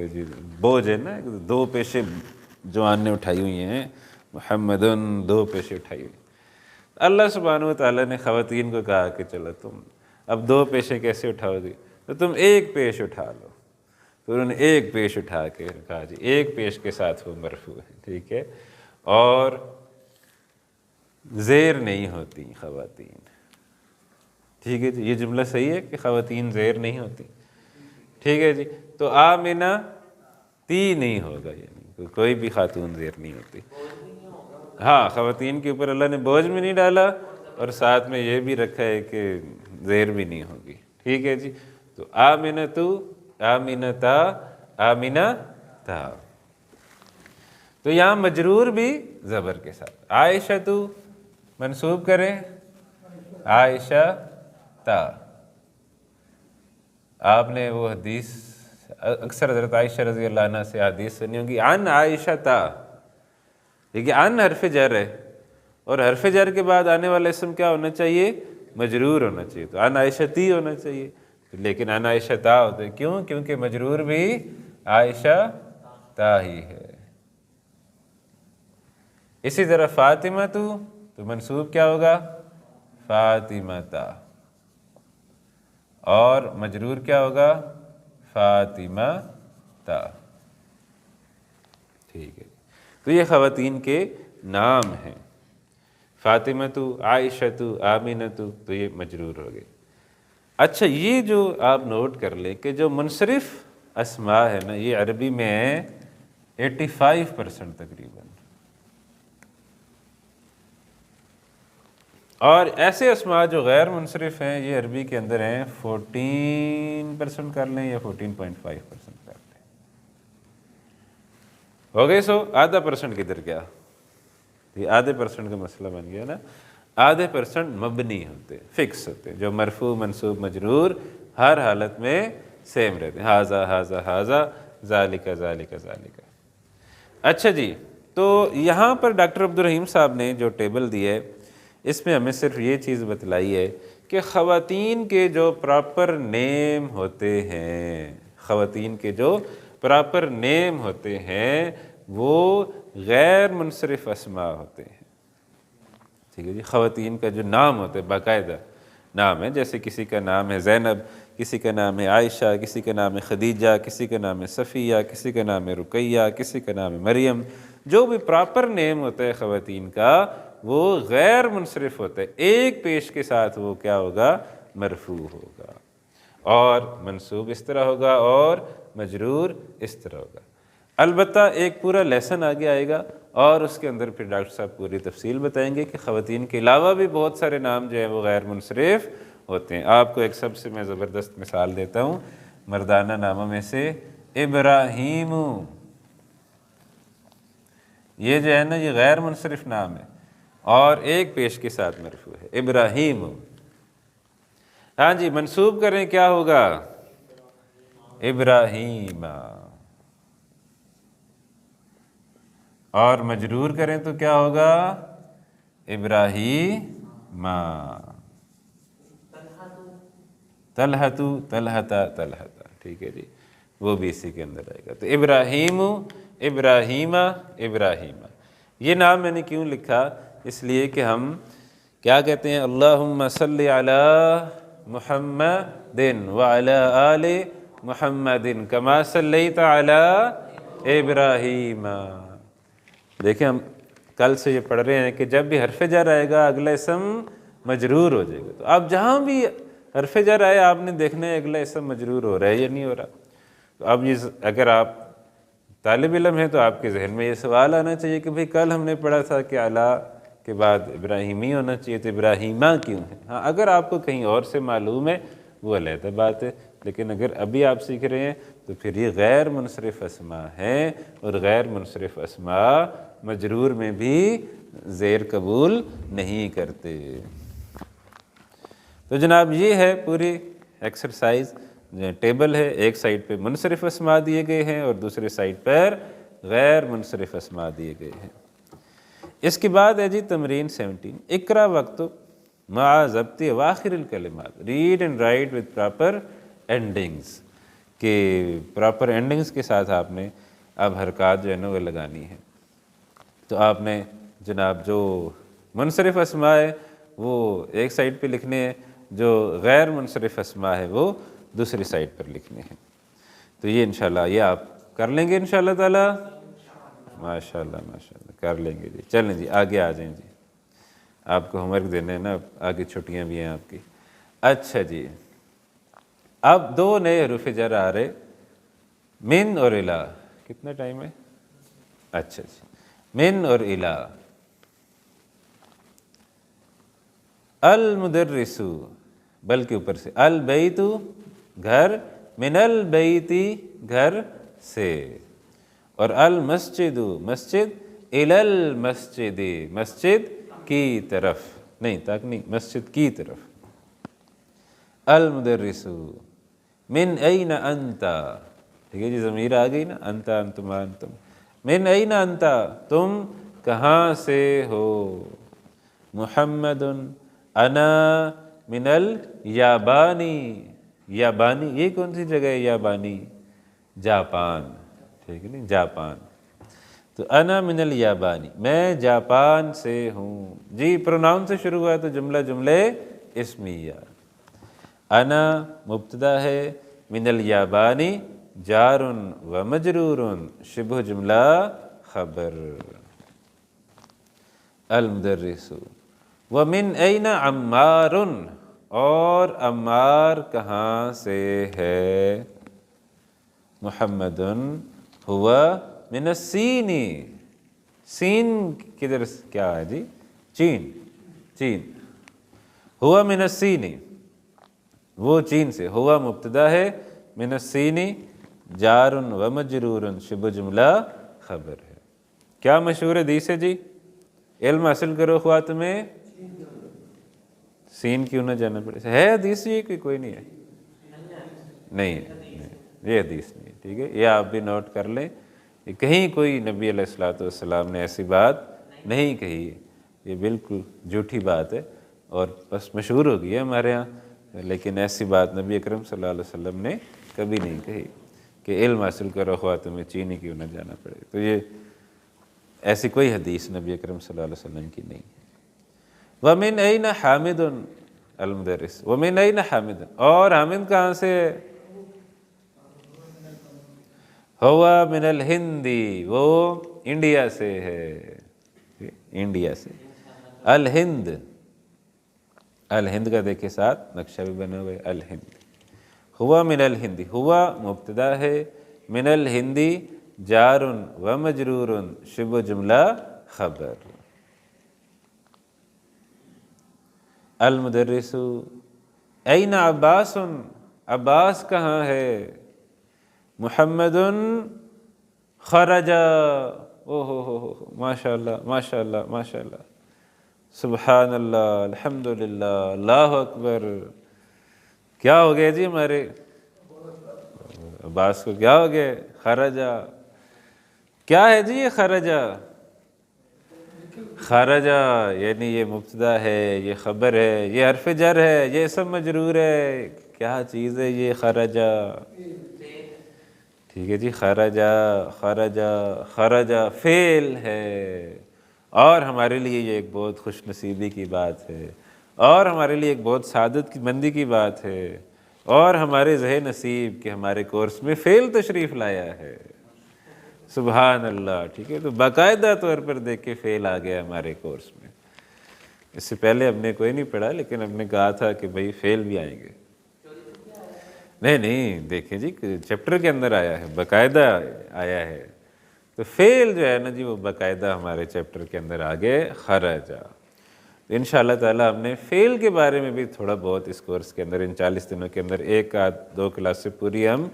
جی بوجھ ہے نا، دو پیشیں جوان نے اٹھائی ہوئی ہیں، محمدن دو پیشیں اٹھائی ہوئی. اللہ سبحانہ و تعالیٰ نے خواتین کو کہا کہ چلو تم اب دو پیشیں کیسے اٹھاؤ گی، تو تم ایک پیش اٹھا لو. تو انہوں نے ایک پیش اٹھا کے کہا جی ایک پیش کے ساتھ وہ مرفوع ہے. ٹھیک ہے، اور زیر نہیں ہوتی خواتین. ٹھیک ہے جی، یہ جملہ صحیح ہے کہ خواتین زیر نہیں ہوتی. ٹھیک ہے جی. تو آمنہ تی نہیں ہوگا، یعنی کوئی بھی خاتون زیر نہیں ہوتی. ہاں، خواتین کے اوپر اللہ نے بوجھ بھی نہیں ڈالا اور ساتھ میں یہ بھی رکھا ہے کہ زیر بھی نہیں ہوگی. ٹھیک ہے جی. تو آمنتو، آمنتا، آمنتا. تو یہاں مجرور بھی زبر کے ساتھ. عائشہ منصوب کریں عائشہ تا. آپ نے وہ حدیث اکثر حضرت عائشہ رضی اللہ عنہ سے حدیث سنی ہوگی، عن عائشہ تا. دیکھیے عن حرف جر ہے اور حرف جر کے بعد آنے والا اسم کیا ہونا چاہیے؟ مجرور ہونا چاہیے. تو عن عائشہ تی ہونا چاہیے، لیکن عن عائشہ تا ہوتا ہے. کیوں؟ کیونکہ مجرور بھی عائشہ تا ہی ہے. اسی طرح فاطمہ تو منصوب کیا ہوگا؟ فاطمہ تا. اور مجرور کیا ہوگا؟ فاطمہ تا. ٹھیک ہے. تو یہ خواتین کے نام ہیں. فاطمہ تو، عائشہ تو، آمینہ تو یہ مجرور ہو گئے. اچھا، یہ جو آپ نوٹ کر لیں کہ جو منصرف اسماء ہے نا، یہ عربی میں ہے 85% تقریباً. اور ایسے اسماء جو غیر منصرف ہیں یہ عربی کے اندر ہیں 14% کر لیں یا 14.5% کر لیں. ہو گئے. سو آدھا پرسنٹ کدھر گیا؟ یہ آدھے پرسنٹ کا مسئلہ بن گیا نا. آدھے پرسنٹ مبنی ہوتے، فکس ہوتے، جو مرفوع منصوب مجرور ہر حالت میں سیم رہتے ہیں. ہاذا ہاذا ہاذا، ذالک ذالک ذالک. اچھا جی، تو یہاں پر ڈاکٹر عبدالرحیم صاحب نے جو ٹیبل دی ہے اس میں ہمیں صرف یہ چیز بتلائی ہے کہ خواتین کے جو پراپر نیم ہوتے ہیں، خواتین کے جو پراپر نیم ہوتے ہیں وہ غیر منصرف اسماء ہوتے ہیں. ٹھیک ہے جی. خواتین کا جو نام ہوتا ہے باقاعدہ نام ہے، جیسے کسی کا نام ہے زینب، کسی کا نام ہے عائشہ، کسی کا نام ہے خدیجہ، کسی کا نام ہے صفیہ، کسی کا نام ہے رقیہ، کسی کا نام ہے مریم. جو بھی پراپر نیم ہوتا ہے خواتین کا وہ غیر منصرف ہوتا ہے. ایک پیش کے ساتھ وہ کیا ہوگا؟ مرفوع ہوگا، اور منصوب اس طرح ہوگا اور مجرور اس طرح ہوگا. البتہ ایک پورا لیسن آگے آئے گا اور اس کے اندر پھر ڈاکٹر صاحب پوری تفصیل بتائیں گے کہ خواتین کے علاوہ بھی بہت سارے نام جو ہیں وہ غیر منصرف ہوتے ہیں. آپ کو ایک سب سے میں زبردست مثال دیتا ہوں مردانہ ناموں میں سے. ابراہیم، یہ جو ہے نا یہ غیر منصرف نام ہے اور ایک پیش کے ساتھ مرفوع ہے. ابراہیم. ہاں جی، منصوب کریں کیا ہوگا؟ ابراہیم. اور مجرور کریں تو کیا ہوگا؟ ابراہیم. طلحۃ، طلحۃ، طلحۃ. ٹھیک ہے جی، وہ بھی اسی کے اندر آئے گا. تو ابراہیم، ابراہیم، ابراہیم. یہ نام میں نے کیوں لکھا؟ اس لیے کہ ہم کیا کہتے ہیں؟ اللہم صلی علی محمد وعلی آل محمد کما صلیت علی ابراہیم. دیکھیں ہم کل سے یہ پڑھ رہے ہیں کہ جب بھی حرف جر آئے گا اگلا اسم مجرور ہو جائے گا. تو اب جہاں بھی حرف جر آئے آپ نے دیکھنا ہے اگلا اسم مجرور ہو رہا ہے یا نہیں ہو رہا. تو اب یہ اگر آپ طالب علم ہیں تو آپ کے ذہن میں یہ سوال آنا چاہیے کہ بھئی کل ہم نے پڑھا تھا کہ علی کے بعد ابراہیمی ہونا چاہیے، تو ابراہیمہ کیوں ہے؟ ہاں، اگر آپ کو کہیں اور سے معلوم ہے وہ علیحدہ بات ہے، لیکن اگر ابھی آپ سیکھ رہے ہیں تو پھر یہ غیر منصرف اسماء ہیں، اور غیر منصرف اسماء مجرور میں بھی زیر قبول نہیں کرتے. تو جناب یہ ہے پوری ایکسرسائز، ٹیبل ہے. ایک سائڈ پہ منصرف اسماء دیے گئے ہیں اور دوسرے سائڈ پر غیر منصرف اسماء دیے گئے ہیں. اس کے بعد ہے جی تمرین 17. اقرا وقت مع ضبط اواخر الکلمات، read and write with proper endings. کہ پراپر اینڈنگز کے ساتھ آپ نے اب حرکات جو ہے نا وہ لگانی ہے. تو آپ نے جناب جو منصرف اسماء ہے وہ ایک سائڈ پہ لکھنے ہیں، جو غیر منصرف اسماء ہے وہ دوسری سائڈ پر لکھنے ہیں. تو یہ انشاءاللہ یہ آپ کر لیں گے انشاءاللہ تعالیٰ. ماشاءاللہ ماشاءاللہ کر لیں گے جی. چلیں جی آگے آ جائیں جی، آپ کو ہوم ورک دینا ہے نا، آگے چھٹیاں بھی ہیں آپ کی. اچھا جی، اب دو نئے حروف جر آ رہے، من اور الا. کتنا ٹائم ہے؟ اچھا جی، من اور الا. المدرس، بلکہ اوپر سے، البیت گھر، من البیتی گھر سے، اور المسجد مسجد، الی المسجد مسجد کی طرف، نہیں تک نہیں، مسجد کی طرف. المدرس من این انت، ٹھیک ہے جی، ضمیر آ گئی نا، انت انتم انتم. من این انت، تم کہاں سے ہو. محمد انا من الیابانی، یابانی یہ کون سی جگہ ہے؟ یابانی جاپان، ٹھیک ہے نا، جاپان. تو انا من الیابانی، میں جاپان سے ہوں. جی پروناؤن سے شروع ہوا تو جملے اسمیہ. انا مبتدا ہے، من الیابانی جار و مجرور، شبہ جملہ خبر. المدرس. ومن این عمار، اور عمار کہاں سے ہے. محمد ہوا من الصین، سین کدھر کیا ہے جی؟ چین، چین. ہوا من الصین، وہ چین سے. ہوا مبتدا ہے، من الصین جار و مجرور، شبہ جملہ خبر ہے. کیا مشہور حدیث ہے جی؟ علم حاصل کرو خواہ تمہیں سین کیوں نہ جانا پڑے. ہے حدیث یہ کہ کوئی نہیں ہے؟ نہیں ہے، یہ حدیث نہیں ہے. ٹھیک ہے، یہ آپ بھی نوٹ کر لیں، کہ کہیں کوئی نبی علیہ الصلوۃ والسلام نے ایسی بات نہیں کہی ہے. یہ بالکل جھوٹی بات ہے، اور بس مشہور ہو گئی ہے ہمارے ہاں، لیکن ایسی بات نبی اکرم صلی اللہ علیہ وسلم نے کبھی نہیں کہی کہ علم حاصل کرو خواہ تمہیں چینی کیوں نہ جانا پڑے. تو یہ ایسی کوئی حدیث نبی اکرم صلی اللہ علیہ وسلم کی نہیں. وَمِنْ أَيْنَ حَامِدٌ المدرس. وَمِنْ أَيْنَ حَامِدٌ، اور حامد کہاں سے؟ ہوا من الہند، وہ انڈیا سے ہے، انڈیا سے. الہند، الہند کا دیکھیں ساتھ نقشہ بھی بنا ہوا ہے، الہند. ہوا من الہند، ہوا مبتدا ہے، من الہندی جار و مجرور، شبہ جملہ خبر. المدرس. این عباس، عباس کہاں ہے. محمد خرج، او ہو ماشاء اللہ ماشاء اللہ ماشاء اللہ، سبحان اللہ، الحمدللہ، اللہ اکبر. کیا ہو گیا جی ہمارے عباس کو؟ کیا ہو گیا؟ خرجہ. کیا ہے جی یہ خرجہ؟ خرجہ یعنی یہ مبتدا ہے، یہ خبر ہے، یہ حرف جر ہے، یہ اسم مجرور ہے. کیا چیز ہے یہ خرجہ؟ ٹھیک ہے جی، خرجہ، خرجہ، خرجہ فعل ہے. اور ہمارے لیے یہ ایک بہت خوش نصیبی کی بات ہے، اور ہمارے لیے ایک بہت سعادت کی مندی کی بات ہے، اور ہمارے ذہن نصیب کہ ہمارے کورس میں فعل تشریف لایا ہے. سبحان اللہ. ٹھیک ہے، تو باقاعدہ طور پر دیکھ کے فعل آ گیا ہمارے کورس میں. اس سے پہلے ہم نے کوئی نہیں پڑھا، لیکن ہم نے کہا تھا کہ بھئی فعل بھی آئیں گے. نہیں دیکھیں جی، چیپٹر کے اندر آیا ہے، باقاعدہ آیا ہے. تو فعل جو ہے نا جی، وہ باقاعدہ ہمارے چیپٹر کے اندر آگے خرجہ. انشاءاللہ تعالی ہم نے فعل کے بارے میں بھی تھوڑا بہت اس کورس کے اندر، ان 40 دنوں کے اندر ایک آدھ دو کلاس سے پوری ہم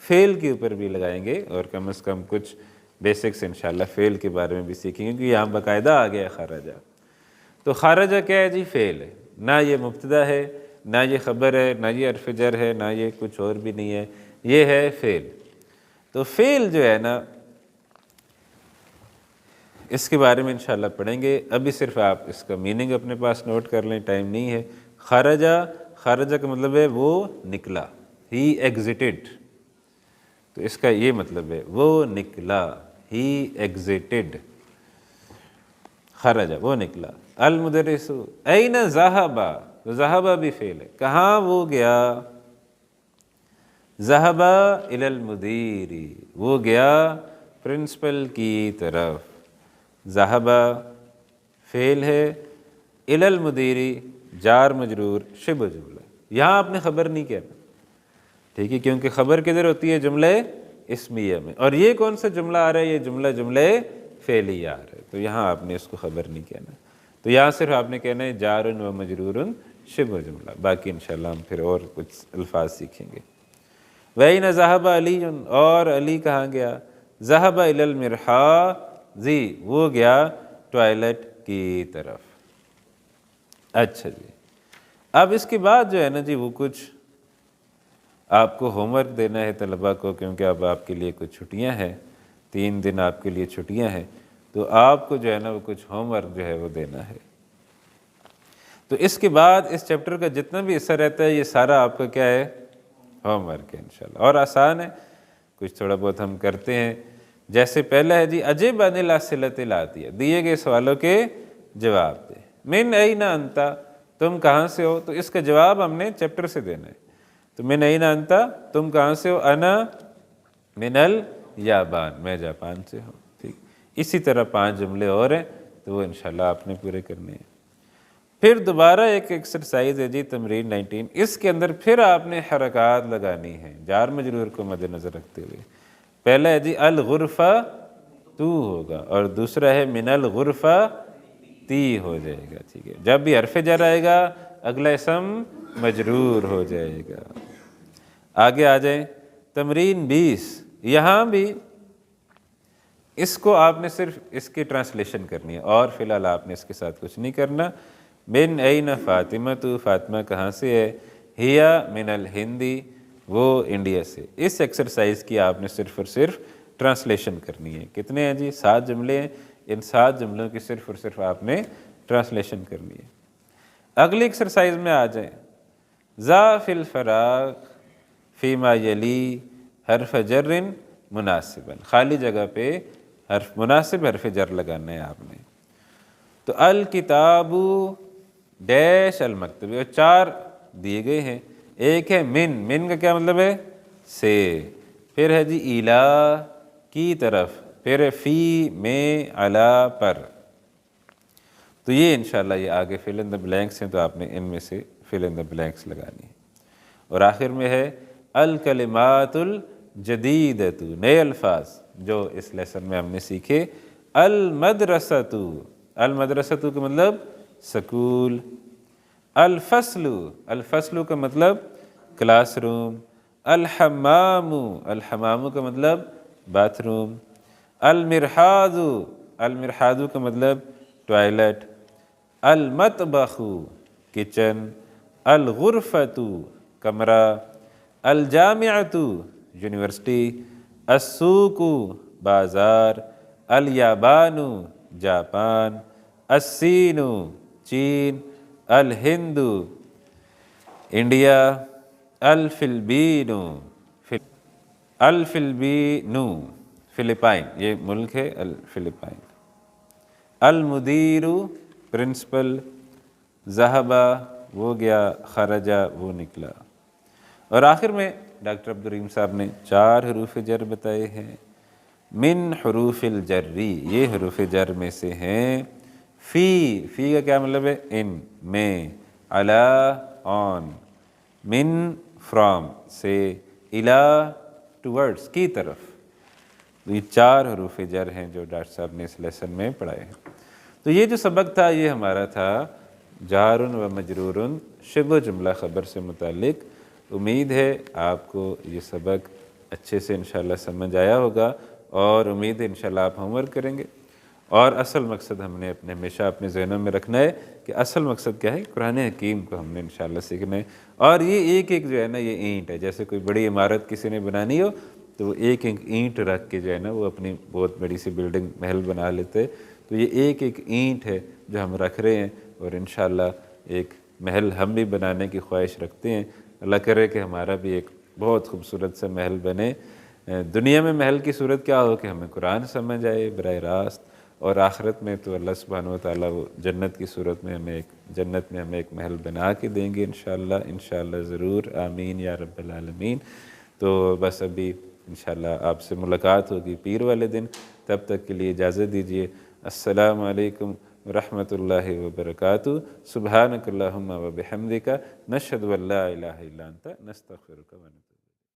فعل کے اوپر بھی لگائیں گے، اور کم از کم کچھ بیسکس انشاءاللہ فعل کے بارے میں بھی سیکھیں گے، کیونکہ یہاں باقاعدہ آ گیا خرجہ. تو خرجہ کیا ہے جی؟ فعل ہے. نہ یہ مبتدا ہے، نہ یہ خبر ہے، نہ یہ حرف جر ہے، نہ یہ کچھ اور بھی نہیں ہے، یہ ہے فعل. تو فعل جو ہے نا، اس کے بارے میں انشاءاللہ پڑھیں گے. ابھی صرف آپ اس کا میننگ اپنے پاس نوٹ کر لیں، ٹائم نہیں ہے. خرجہ، خرجہ کا مطلب ہے وہ نکلا، ہی ایگزٹڈ. تو اس کا یہ مطلب ہے وہ نکلا، ہی ایگزٹڈ. خرجہ وہ نکلا. المدرس. این ذہب، ذہب بھی فعل ہے، کہاں وہ گیا. ذہب الی المدیر، وہ گیا پرنسپل کی طرف. ذہب فعل ہے، الی المدیر جار مجرور شبہ جملہ. یہاں آپ نے خبر نہیں کہنا، ٹھیک ہے، کیونکہ خبر کدھر ہوتی ہے؟ جملہ اسمیہ میں، اور یہ کون سا جملہ آ رہا ہے؟ یہ جملہ فعلیہ آ رہا ہے، تو یہاں آپ نے اس کو خبر نہیں کہنا، تو یہاں صرف آپ نے کہنا ہے جار و مجرور شبہ جملہ، باقی انشاءاللہ ہم پھر اور کچھ الفاظ سیکھیں گے۔ وَأَيْنَ ذَهَبَ عَلِيٌّ، اور علی کہاں گیا؟ ذَهَبَ إِلَى الْمِرْحَاضِ، وہ گیا ٹوائلٹ کی طرف۔ اچھا جی، اب اس کے بعد جو ہے نا جی وہ کچھ آپ کو ہوم ورک دینا ہے طلباء کو، کیونکہ اب آپ کے لیے کچھ چھٹیاں ہیں، 3 دن آپ کے لیے چھٹیاں ہیں، تو آپ کو جو ہے نا وہ کچھ ہوم ورک جو ہے وہ دینا ہے۔ تو اس کے بعد اس چیپٹر کا جتنا بھی حصہ رہتا ہے یہ سارا آپ کا کیا ہے؟ ہوم ورک ہے انشاءاللہ، اور آسان ہے، کچھ تھوڑا بہت ہم کرتے ہیں۔ جیسے پہلا ہے جی اجب عن الاسئلۃ الآتیہ، دیے گئے سوالوں کے جواب دے۔ من این انت، تم کہاں سے ہو؟ تو اس کا جواب ہم نے چیپٹر سے دینا ہے۔ تو من این انت، تم کہاں سے ہو؟ انا من الیابان، میں جاپان سے ہوں، ٹھیک۔ اسی طرح 5 جملے اور ہیں، تو وہ انشاءاللہ آپ نے پورے کرنے ہیں۔ پھر دوبارہ ایک ایکسرسائز ہے جی تمرین 19، اس کے اندر پھر آپ نے حرکات لگانی ہیں جار مجرور کو مد نظر رکھتے ہوئے۔ پہلا ہے جی الغرفہ تو ہوگا، اور دوسرا ہے من الغرفہ تی ہو جائے گا، ٹھیک ہے۔ جب بھی حرف جر آئے گا اگلا اسم مجرور ہو جائے گا۔ آگے آ جائیں، تمرین 20، یہاں بھی اس کو آپ نے صرف اس کی ٹرانسلیشن کرنی ہے، اور فی الحال آپ نے اس کے ساتھ کچھ نہیں کرنا۔ من این فاطمہ، تو فاطمہ کہاں سے ہے؟ ہیا من الہندی، وہ انڈیا سے۔ اس ایکسرسائز کی آپ نے صرف اور صرف ٹرانسلیشن کرنی ہے۔ کتنے ہیں جی؟ 7 جملے ہیں، ان 7 جملوں کی صرف اور صرف آپ نے ٹرانسلیشن کرنی ہے۔ اگلی ایکسرسائز میں آ جائیں، ذا فی الفراغ فیما یلی حرف جر مناسبا، خالی جگہ پہ مناسب حرف جر لگانا ہے آپ نے۔ تو الکتاب ڈیش المکتب، اور 4 دیے گئے ہیں۔ ایک ہے من کا کیا مطلب ہے؟ سے، پھر ہے جی الا کی طرف، پھر ہے فی میں علا پر۔ تو یہ انشاءاللہ یہ آگے فل ان دا بلینکس ہیں، تو آپ نے ان میں سے فل ان دا بلینکس لگانی ہے۔ اور آخر میں ہے الکلمات الجدیدۃ، نئے الفاظ جو اس لیسن میں ہم نے سیکھے۔ المدرسۃ، المدرسۃ کا مطلب سکول۔ الفصل، الفصل کا مطلب کلاس روم۔ الحمام، الحمام کا مطلب باتھ روم۔ المرحاض، المرحاض کا مطلب ٹوائلٹ۔ المطبخ، کچن۔ الغرفۃ، کمرہ۔ الجامعۃ، یونیورسٹی۔ السوق، بازار۔ الیابان، جاپان۔ الصین، چین۔ الہند، انڈیا۔ الفلبین، الفلبین، فلپائن، یہ ملک ہے الفلپائن۔ المدیر، پرنسپل۔ ذہبہ، وہ گیا، خرجہ، وہ نکلا۔ اور آخر میں ڈاکٹر عبدالرحیم صاحب نے 4 حروف جر بتائے ہیں۔ من حروف الجری، یہ حروف جر میں سے ہیں۔ فی کا کیا مطلب ہے؟ ان، میں۔ علا، آن۔ من، فرام، سے۔ الا، ٹورڈز، کی طرف۔ یہ 4 حروف جر ہیں جو ڈاکٹر صاحب نے اس لیسن میں پڑھائے ہیں۔ تو یہ جو سبق تھا یہ ہمارا تھا جار و مجرور شبہ جملہ خبر سے متعلق۔ امید ہے آپ کو یہ سبق اچھے سے انشاءاللہ سمجھ آیا ہوگا، اور امید ہے انشاءاللہ آپ ہوم ورک کریں گے۔ اور اصل مقصد ہم نے ہمیشہ اپنے ذہنوں میں رکھنا ہے کہ اصل مقصد کیا ہے؟ قرآن حکیم کو ہم نے انشاءاللہ سیکھنا ہے۔ اور یہ ایک ایک جو ہے نا یہ اینٹ ہے، جیسے کوئی بڑی عمارت کسی نے بنانی ہو تو وہ ایک ایک اینٹ رکھ کے جو ہے نا وہ اپنی بہت بڑی سی بلڈنگ محل بنا لیتے۔ تو یہ ایک ایک اینٹ ہے جو ہم رکھ رہے ہیں، اور انشاءاللہ ایک محل ہم بھی بنانے کی خواہش رکھتے ہیں۔ اللہ کرے کہ ہمارا بھی ایک بہت خوبصورت سا محل بنے۔ دنیا میں محل کی صورت کیا ہو کہ ہمیں قرآن سمجھ آئے براہ راست، اور آخرت میں تو اللہ سبحانہ و تعالیٰ وہ جنت کی صورت میں ہمیں جنت میں ہمیں ایک محل بنا کے دیں گے انشاءاللہ ضرور، آمین یا رب العالمین۔ تو بس ابھی انشاءاللہ آپ سے ملاقات ہوگی پیر والے دن، تب تک کے لیے اجازت دیجیے۔ السلام علیکم ورحمۃ اللہ وبرکاتہ. سبحانک اللہم وبحمدک نشہد ان لا الہ الا انت نستغفرک ونتوب